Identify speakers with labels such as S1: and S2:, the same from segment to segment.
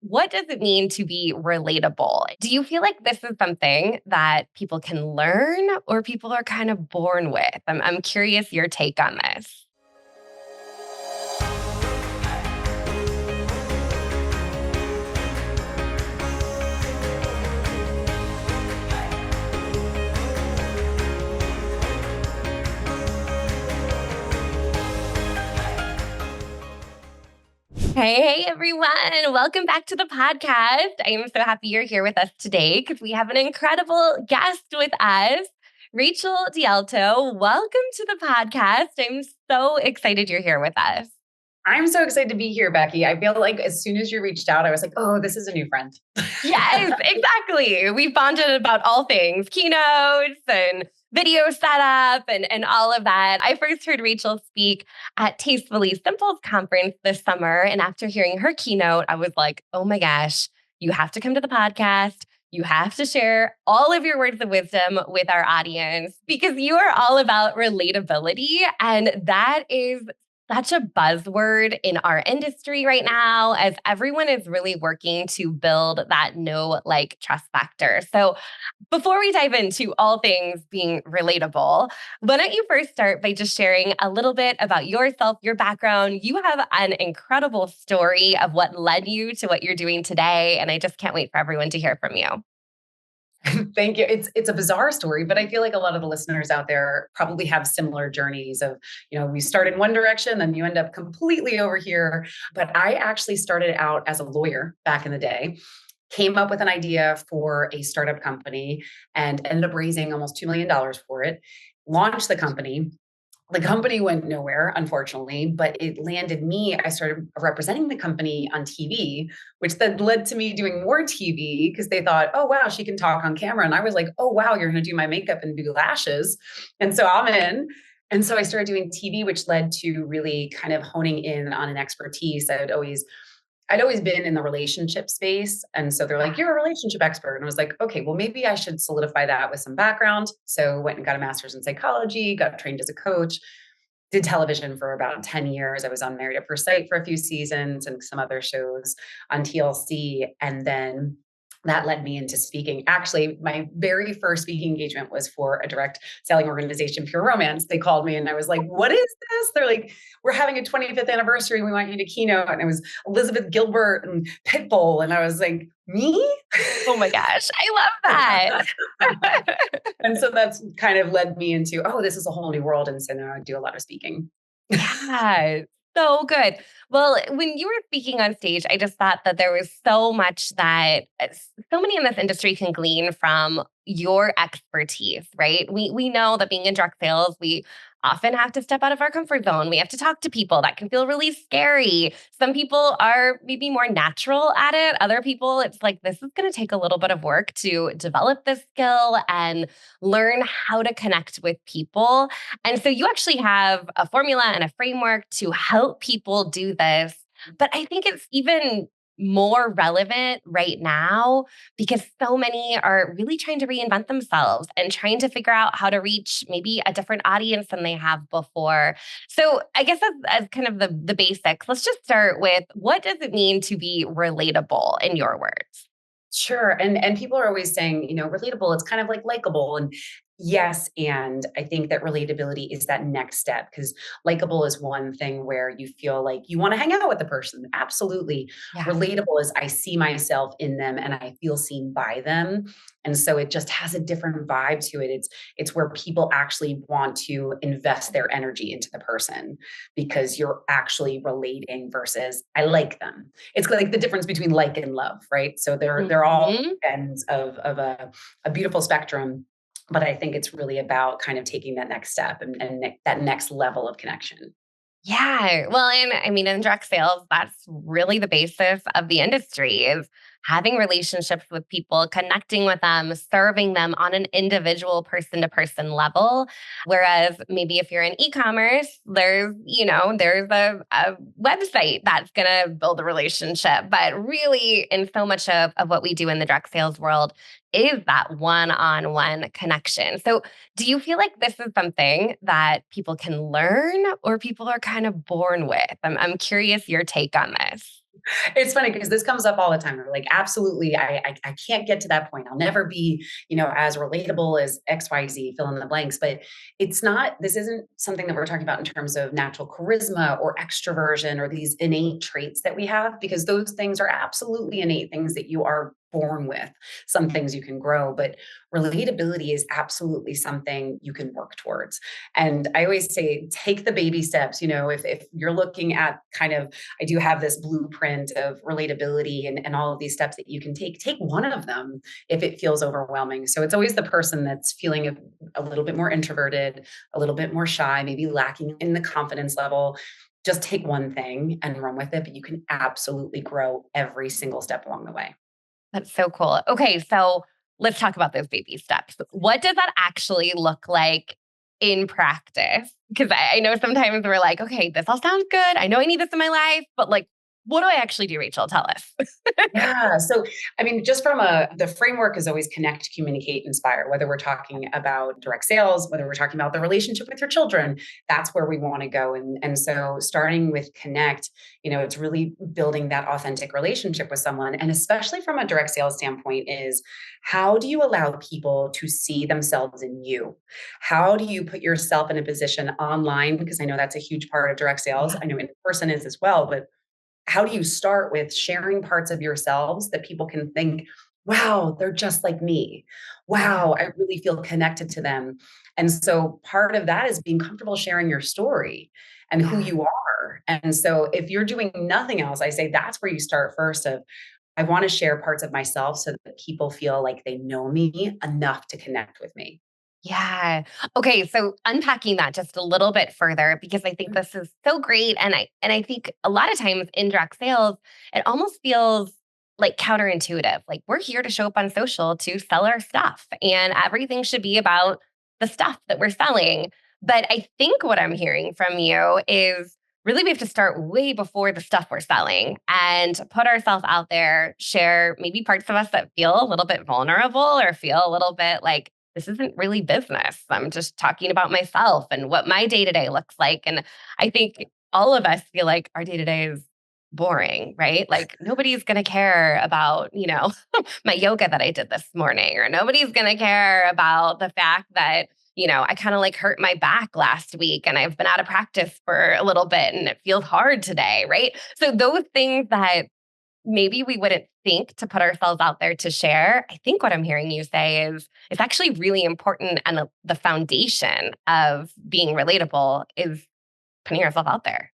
S1: what does it mean to be relatable? Do you feel like this is something that people can learn or people are kind of born with? I'm curious your take on this. Hey, everyone. Welcome back to the podcast. I am so happy you're here with us today because we have an incredible guest with us, Rachel DeAlto. Welcome to the podcast. I'm so excited you're here with us.
S2: I'm so excited to be here, Becky. I feel like as soon as you reached out, I was like, oh, this is a new friend.
S1: Yes, exactly. We bonded about all things keynotes and video setup and all of that. I first heard Rachel speak at Tastefully Simple's conference this summer. And after hearing her keynote, I was like, oh my gosh, you have to come to the podcast. You have to share all of your words of wisdom with our audience because you are all about relatability. And that is such a buzzword in our industry right now, as everyone is really working to build that know, like, trust factor. So, before we dive into all things being relatable, why don't you first start by just sharing a little bit about yourself, your background? You have an incredible story of what led you to what you're doing today, and I just can't wait for everyone to hear from you.
S2: Thank you. It's a bizarre story, but I feel like a lot of the listeners out there probably have similar journeys of, we start in one direction, then you end up completely over here. But I actually started out as a lawyer back in the day, came up with an idea for a startup company and ended up raising almost $2 million for it, launched the company. The company went nowhere, unfortunately, but it landed me. I started representing the company on TV, which then led to me doing more TV because they thought, oh, wow, she can talk on camera. And I was like, oh, wow, you're going to do my makeup and do lashes. And so I'm in. And so I started doing TV, which led to really kind of honing in on an expertise that I'd always been in the relationship space. And so they're like, you're a relationship expert. And I was like, okay, well, maybe I should solidify that with some background. So went and got a master's in psychology, got trained as a coach, did television for about 10 years. I was on Married at First Sight for a few seasons and some other shows on TLC. And then that led me into speaking. Actually, my very first speaking engagement was for a direct selling organization, Pure Romance. They called me and I was like, what is this? They're like, we're having a 25th anniversary. We want you to keynote. And it was Elizabeth Gilbert and Pitbull. And I was like, me?
S1: Oh my gosh, I love that.
S2: And so that's kind of led me into, oh, this is a whole new world. And so now I do a lot of speaking.
S1: Yeah, so good. Well, when you were speaking on stage, I just thought that there was so much that so many in this industry can glean from your expertise, right? We know that being in direct sales, we often have to step out of our comfort zone. We have to talk to people. That can feel really scary. Some people are maybe more natural at it. Other people, it's like, this is going to take a little bit of work to develop this skill and learn how to connect with people. And so you actually have a formula and a framework to help people do this. But I think it's even more relevant right now because so many are really trying to reinvent themselves and trying to figure out how to reach maybe a different audience than they have before. So I guess as kind of the basics, let's just start with, what does it mean to be relatable in your words?
S2: Sure. And people are always saying, relatable, it's kind of like likable. And yes, and I think that relatability is that next step because likable is one thing where you feel like you want to hang out with the person. Absolutely.
S1: Yeah.
S2: Relatable is I see myself in them and I feel seen by them. And so it just has a different vibe to it. It's where people actually want to invest their energy into the person because you're actually relating versus I like them. It's like the difference between like and love, right? So they're all
S1: Mhm.
S2: ends of a beautiful spectrum. But I think it's really about kind of taking that next step and that next level of connection.
S1: Yeah. Well, and I mean, in direct sales, that's really the basis of the industry is having relationships with people, connecting with them, serving them on an individual person to person level. Whereas maybe if you're in e-commerce, there's a website that's going to build a relationship. But really, in so much of what we do in the direct sales world is that one-on-one connection. So do you feel like this is something that people can learn or people are kind of born with? I'm curious your take on this.
S2: It's funny because this comes up all the time. We're like, absolutely, I can't get to that point. I'll never be, as relatable as XYZ, fill in the blanks. But it's not, this isn't something that we're talking about in terms of natural charisma or extroversion or these innate traits that we have, because those things are absolutely innate things that you are born with. Some things you can grow, but relatability is absolutely something you can work towards. And I always say, take the baby steps. If you're looking at kind of, I do have this blueprint of relatability and all of these steps that you can take one of them if it feels overwhelming. So it's always the person that's feeling a little bit more introverted, a little bit more shy, maybe lacking in the confidence level. Just take one thing and run with it, but you can absolutely grow every single step along the way.
S1: That's so cool. Okay, so let's talk about those baby steps. What does that actually look like in practice? Because I know sometimes we're like, okay, this all sounds good. I know I need this in my life, but like, what do I actually do, Rachel? Tell us.
S2: Yeah. So, I mean, just from the framework is always connect, communicate, inspire, whether we're talking about direct sales, whether we're talking about the relationship with your children, that's where we want to go. And so starting with connect, it's really building that authentic relationship with someone. And especially from a direct sales standpoint is how do you allow people to see themselves in you? How do you put yourself in a position online? Because I know that's a huge part of direct sales.
S1: Yeah.
S2: I know in person is as well, but how do you start with sharing parts of yourselves that people can think, wow, they're just like me.
S1: Yeah.
S2: Wow, I really feel connected to them. And so part of that is being comfortable sharing your story and who
S1: Yeah.
S2: you are. And so if you're doing nothing else, I say that's where you start first of I want to share parts of myself so that people feel like they know me enough to connect with me.
S1: Yeah. Okay, so unpacking that just a little bit further because I think this is so great and I think a lot of times in direct sales it almost feels like counterintuitive. Like we're here to show up on social to sell our stuff and everything should be about the stuff that we're selling. But I think what I'm hearing from you is really we have to start way before the stuff we're selling and put ourselves out there, share maybe parts of us that feel a little bit vulnerable or feel a little bit like this isn't really business. I'm just talking about myself and what my day to day looks like. And I think all of us feel like our day to day is boring, right? Like nobody's going to care about, my yoga that I did this morning, or nobody's going to care about the fact that, I kind of like hurt my back last week and I've been out of practice for a little bit and it feels hard today, right? So those things that maybe we wouldn't think to put ourselves out there to share. I think what I'm hearing you say is it's actually really important. And the foundation of being relatable is putting yourself out there.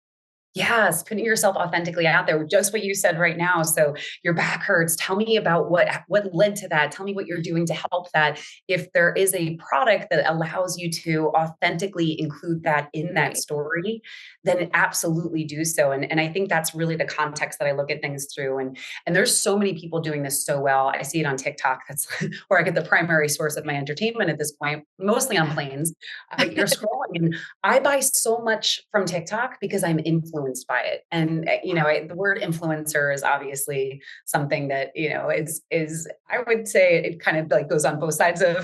S2: Yes, putting yourself authentically out there, just what you said right now. So your back hurts. Tell me about what led to that. Tell me what you're doing to help that. If there is a product that allows you to authentically include that in that
S1: Right.
S2: story, then absolutely do so. And I think that's really the context that I look at things through. And there's so many people doing this so well. I see it on TikTok. That's where I get the primary source of my entertainment at this point, mostly on planes. But you're scrolling and I buy so much from TikTok because I'm influenced by it. And the word influencer is obviously something that, is I would say it kind of like goes on both sides of,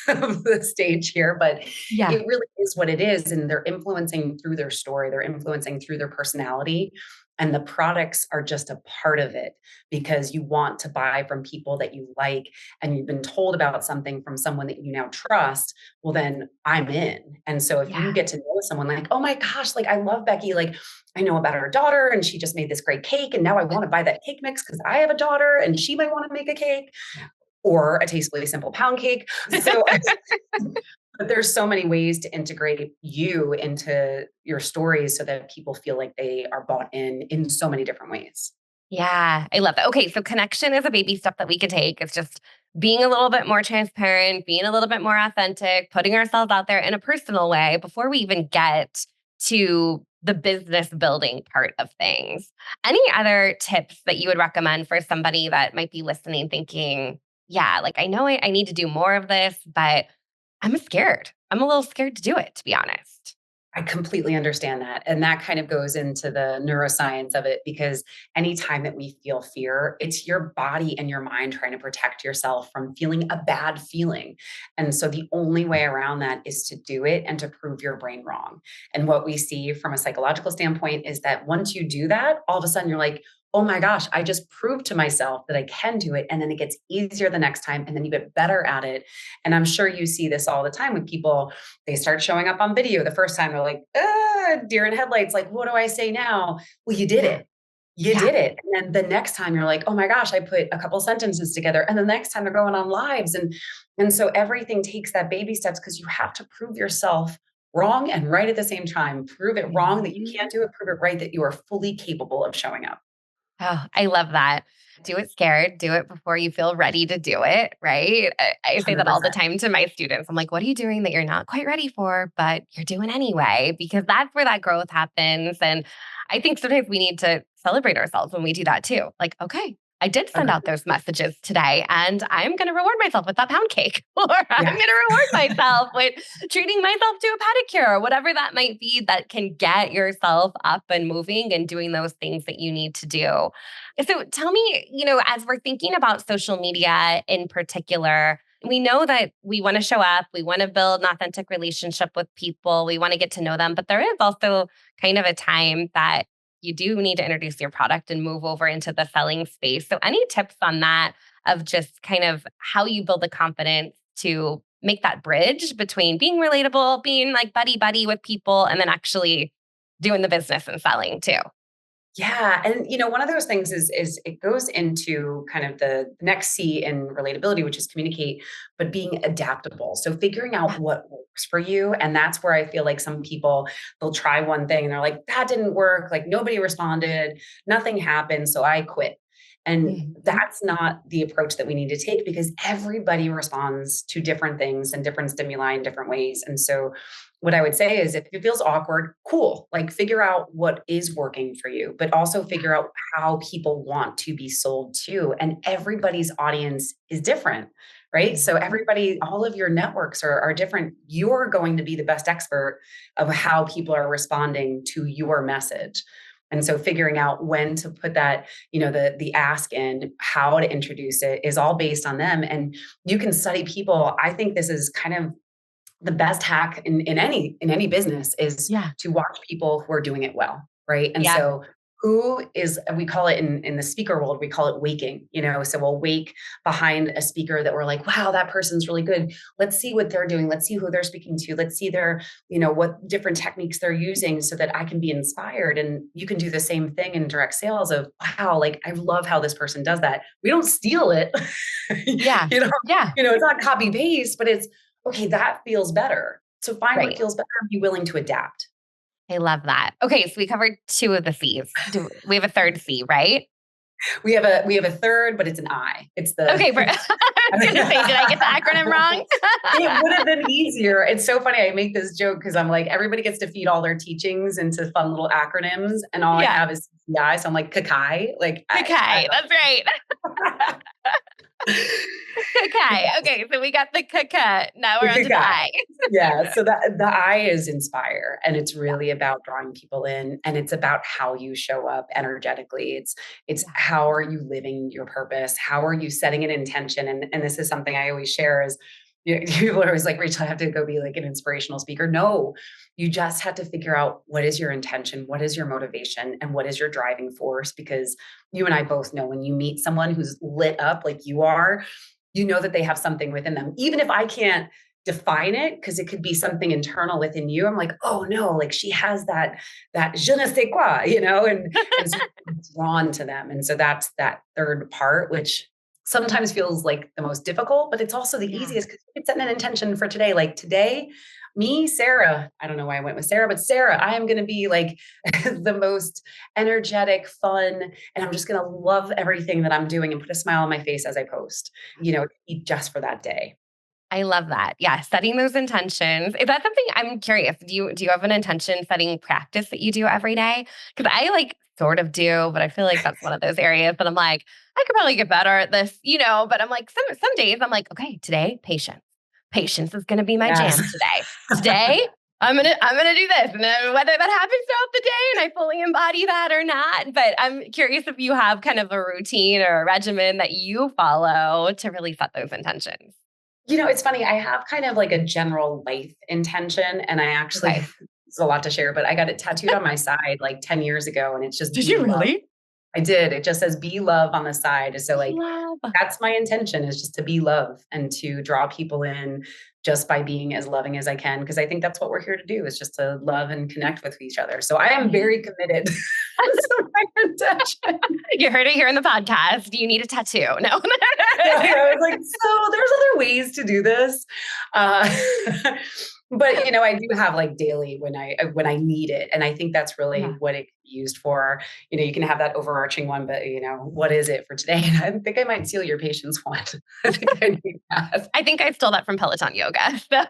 S2: of the stage here, but
S1: Yeah.
S2: it really is what it is. And they're influencing through their story, they're influencing through their personality. And the products are just a part of it because you want to buy from people that you like and you've been told about something from someone that you now trust. Well, then I'm in. And so if you
S1: Yeah.
S2: get to know someone like, oh my gosh, like I love Becky, like I know about her daughter and she just made this great cake. And now I want to buy that cake mix because I have a daughter and she might want to make a cake or a tastefully simple pound cake. So but there's so many ways to integrate you into your stories so that people feel like they are bought in so many different ways.
S1: Yeah, I love that. Okay, so connection is a baby step that we could take. It's just being a little bit more transparent, being a little bit more authentic, putting ourselves out there in a personal way before we even get to the business building part of things. Any other tips that you would recommend for somebody that might be listening thinking, yeah, like I know I need to do more of this, but I'm scared. I'm a little scared to do it, to be honest.
S2: I completely understand that. And that kind of goes into the neuroscience of it because anytime that we feel fear, it's your body and your mind trying to protect yourself from feeling a bad feeling. And so the only way around that is to do it and to prove your brain wrong. And what we see from a psychological standpoint is that once you do that, all of a sudden you're like, oh my gosh, I just proved to myself that I can do it. And then it gets easier the next time. And then you get better at it. And I'm sure you see this all the time with people. They start showing up on video the first time. They're like, deer in headlights. Like, what do I say now? Well, you did
S1: Yeah.
S2: it. You
S1: Yeah.
S2: did it. And then the next time you're like, oh my gosh, I put a couple sentences together. And the next time they're going on lives. And so everything takes that baby steps because you have to prove yourself wrong and right at the same time. Prove it wrong that you
S1: Mhm.
S2: can't do it, prove it right that you are fully capable of showing up.
S1: Oh, I love that. Do it scared, do it before you feel ready to do it, right? I say that all the
S2: 100%.
S1: time to my students. I'm like, what are you doing that you're not quite ready for, but you're doing anyway? Because that's where that growth happens. And I think sometimes we need to celebrate ourselves when we do that too. Like, okay, I did send out those messages today, and I'm going to reward myself with that pound cake, or I'm going
S2: Yes.
S1: to reward myself with treating myself to a pedicure, or whatever that might be that can get yourself up and moving and doing those things that you need to do. So tell me, as we're thinking about social media in particular, we know that we want to show up, we want to build an authentic relationship with people, we want to get to know them, but there is also kind of a time that you do need to introduce your product and move over into the selling space. So any tips on that of just kind of how you build the confidence to make that bridge between being relatable, being like buddy buddy with people, and then actually doing the business and selling too?
S2: Yeah, and one of those things is it goes into kind of the next C in relatability, which is communicate, but being adaptable. So figuring out
S1: Yeah.
S2: what works for you, and that's where I feel like some people, they'll try one thing and they're like, that didn't work, like nobody responded, nothing happened, so I quit. And
S1: Mhm.
S2: that's not the approach that we need to take because everybody responds to different things and different stimuli in different ways. And so what I would say is if it feels awkward, cool. Like figure out what is working for you, but also
S1: Yeah.
S2: figure out how people want to be sold to. And everybody's audience is different, right? So
S1: Mhm.
S2: everybody, all of your networks are different. You're going to be the best expert of how people are responding to your message. And so figuring out when to put that, the ask in, how to introduce it is all based on them. And you can study people. I think this is kind of the best hack in any business is
S1: Yeah.
S2: to watch people who are doing it well, right? And
S1: Yeah.
S2: so who is we call it in the speaker world, we call it waking, so we'll wake behind a speaker that we're like, wow, that person's really good. Let's see what they're doing. Let's see who they're speaking to. Let's see their, what different techniques they're using so that I can be inspired. And you can do the same thing in direct sales of, wow, like I love how this person does that. We don't steal it.
S1: Yeah.
S2: you know,
S1: Yeah.
S2: it's not copy paste, but it's okay, that feels better. So find what
S1: Right.
S2: feels better and be willing to adapt.
S1: I love that. Okay, so we covered two of the C's. Do we have a third C, right?
S2: We have a third, but it's an I. It's the
S1: Okay, I was gonna say, did I get the acronym wrong?
S2: it would have been easier. It's so funny. I make this joke because I'm like, everybody gets to feed all their teachings into fun little acronyms, and all I
S1: Yeah.
S2: have is CCI. So I'm like, Kakai. Like, I
S1: Okay, that's right. Okay. Okay, so we got the kaka. Now we're on to the
S2: Kakai.
S1: I.
S2: Yeah, so that the I is inspire, and it's
S1: Yeah.
S2: really about drawing people in, and it's about how you show up energetically. It's
S1: Yeah.
S2: how are you living your purpose? How are you setting an intention? And this is something I always share is people are always like, Rachel, I have to go be like an inspirational speaker. No, you just have to figure out what is your intention, what is your motivation, and what is your driving force. Because you and I both know when you meet someone who's lit up like you are, you know that they have something within them. Even if I can't define it because it could be something internal within you. I'm like, oh no, like she has that je ne sais quoi, and so I'm drawn to them. And so that's that third part, which sometimes feels like the most difficult, but it's also the
S1: Yeah.
S2: easiest because you can set an intention for today. Like today, me, Sarah, I don't know why I went with Sarah, but Sarah, I am going to be like the most energetic, fun, and I'm just going to love everything that I'm doing and put a smile on my face as I post, just for that day.
S1: I love that. Yeah, setting those intentions. Is that something I'm curious? Do you have an intention setting practice that you do every day? Because I like sort of do, but I feel like that's one of those areas that I'm like, I could probably get better at this, but I'm like, some days I'm like, okay, today, patience. Patience is gonna be my
S2: Yes.
S1: jam today. Today, I'm gonna do this. And then whether that happens throughout the day and I fully embody that or not. But I'm curious if you have kind of a routine or a regimen that you follow to really set those intentions.
S2: It's funny. I have kind of like a general life intention, and I actually,
S1: Okay.
S2: it's a lot to share, but I got it tattooed on my side like 10 years ago, and it's just
S1: Did
S2: be
S1: you
S2: love.
S1: really?
S2: I did. It just says be love on the side. So like
S1: Love.
S2: that's my intention, is just to be love and to draw people in just by being as loving as I can. Because I think that's what we're here to do, is just to love and connect with each other. So I am very committed. That's my intention.
S1: You heard it here in the podcast. You need a tattoo. No.
S2: I was like, so there's other ways to do this. Uh, but I do have like daily when I need it. And I think that's really what it can be used for. You can have that overarching one, but what is it for today? And I think I might steal your patience one. I think I need that.
S1: I think I stole that from Peloton yoga. So.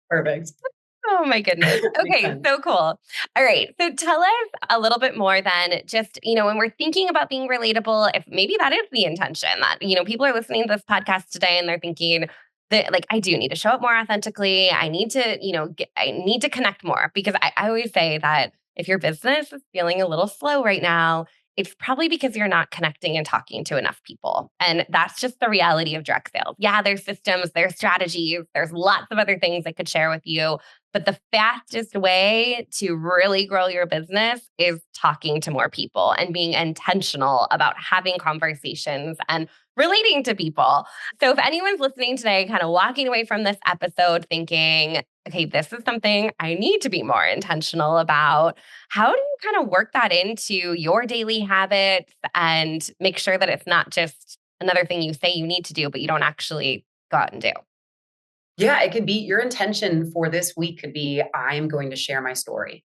S2: Perfect.
S1: Oh my goodness. Okay, so cool. All right. So tell us a little bit more then, just, when we're thinking about being relatable, if maybe that is the intention that, people are listening to this podcast today and they're thinking that like, I do need to show up more authentically. I need to, I need to connect more, because I always say that if your business is feeling a little slow right now, it's probably because you're not connecting and talking to enough people. And that's just the reality of direct sales. Yeah, there's systems, there's strategies, there's lots of other things I could share with you. But the fastest way to really grow your business is talking to more people and being intentional about having conversations and relating to people. So if anyone's listening today, kind of walking away from this episode thinking, okay, this is something I need to be more intentional about, how do you kind of work that into your daily habits and make sure that it's not just another thing you say you need to do, but you don't actually go out and do?
S2: Yeah, it could be your intention for this week could be, I am going to share my story.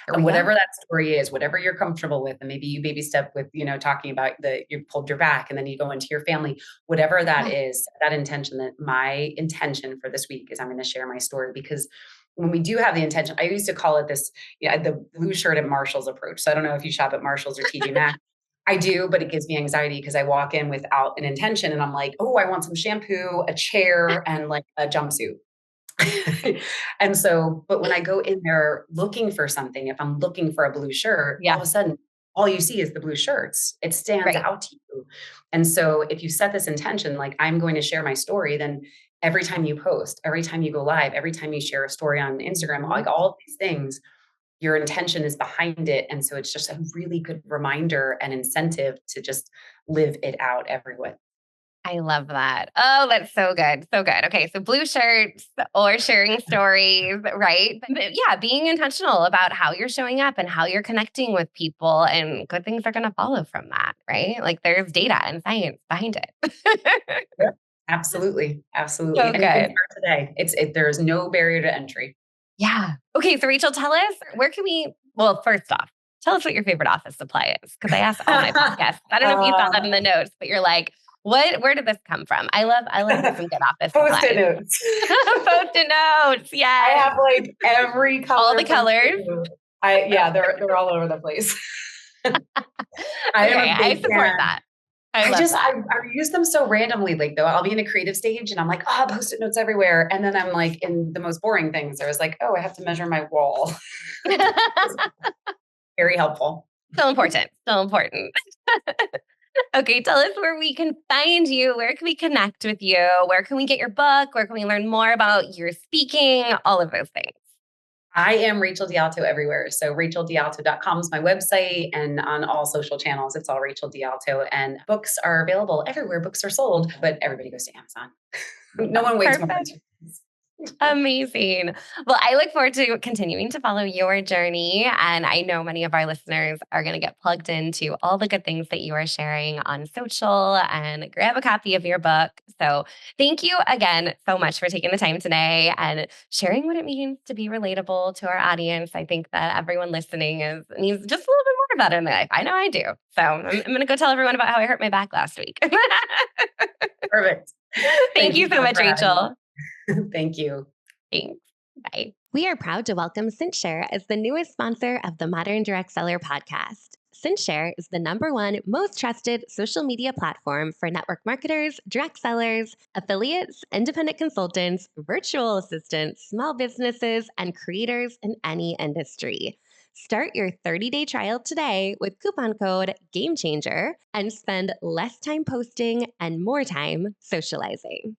S2: And whatever that story is, whatever you're comfortable with, and maybe you baby step with, talking about you pulled your back and then you go into your family, whatever that is, that intention, that my intention for this week is I'm going to share my story. Because when we do have the intention, I used to call it this, the blue shirt at Marshall's approach. So I don't know if you shop at Marshall's or TJ Maxx. I do, but it gives me anxiety because I walk in without an intention and I'm like, oh, I want some shampoo, a chair, and like a jumpsuit. And so, but when I go in there looking for something, if I'm looking for a blue shirt, all of a sudden, all you see is the blue shirts. It stands out to you. And so if you set this intention, like I'm going to share my story, then every time you post, every time you go live, every time you share a story on Instagram, like all of these things, your intention is behind it. And so it's just a really good reminder and incentive to just live it out everywhere.
S1: I love that. Oh, that's so good. So good. Okay. So blue shirts or sharing stories, right? But yeah, being intentional about how you're showing up and how you're connecting with people, and good things are going to follow from that, right? Like there's data and science behind it.
S2: Yeah, absolutely. Absolutely.
S1: So
S2: And you can
S1: good.
S2: start today. There's no barrier to entry.
S1: Yeah. Okay. So Rachel, tell us, where can we, well, first off, tell us what your favorite office supply is. Because I ask all my podcasts. I don't know if you saw that in the notes, but you're like, where did this come from? I love some good office
S2: Post-it
S1: supplies.
S2: notes.
S1: Post-it notes. Yeah.
S2: I have like every color.
S1: All the colors.
S2: They're all over the place.
S1: I support that.
S2: I use them so randomly. Like though, I'll be in a creative stage and I'm like, oh, Post-it notes everywhere. And then I'm like in the most boring things. I was like, oh, I have to measure my wall. Very helpful.
S1: Still important. Still important. Okay, tell us where we can find you. Where can we connect with you? Where can we get your book? Where can we learn more about your speaking? All of those things.
S2: I am Rachel DeAlto everywhere. So racheldealto.com is my website, and on all social channels, it's all Rachel DeAlto. And books are available everywhere books are sold, but everybody goes to Amazon. No one waits more.
S1: Amazing. Well, I look forward to continuing to follow your journey. And I know many of our listeners are going to get plugged into all the good things that you are sharing on social and grab a copy of your book. So thank you again so much for taking the time today and sharing what it means to be relatable to our audience. I think that everyone listening needs just a little bit more about it in their life. I know I do. So I'm going to go tell everyone about how I hurt my back last week.
S2: Perfect.
S1: Thank you so much, Rachel.
S2: Thank you.
S1: Thanks. Bye. We are proud to welcome CinchShare as the newest sponsor of the Modern Direct Seller podcast. CinchShare is the #1 most trusted social media platform for network marketers, direct sellers, affiliates, independent consultants, virtual assistants, small businesses, and creators in any industry. Start your 30-day trial today with coupon code GAMECHANGER and spend less time posting and more time socializing.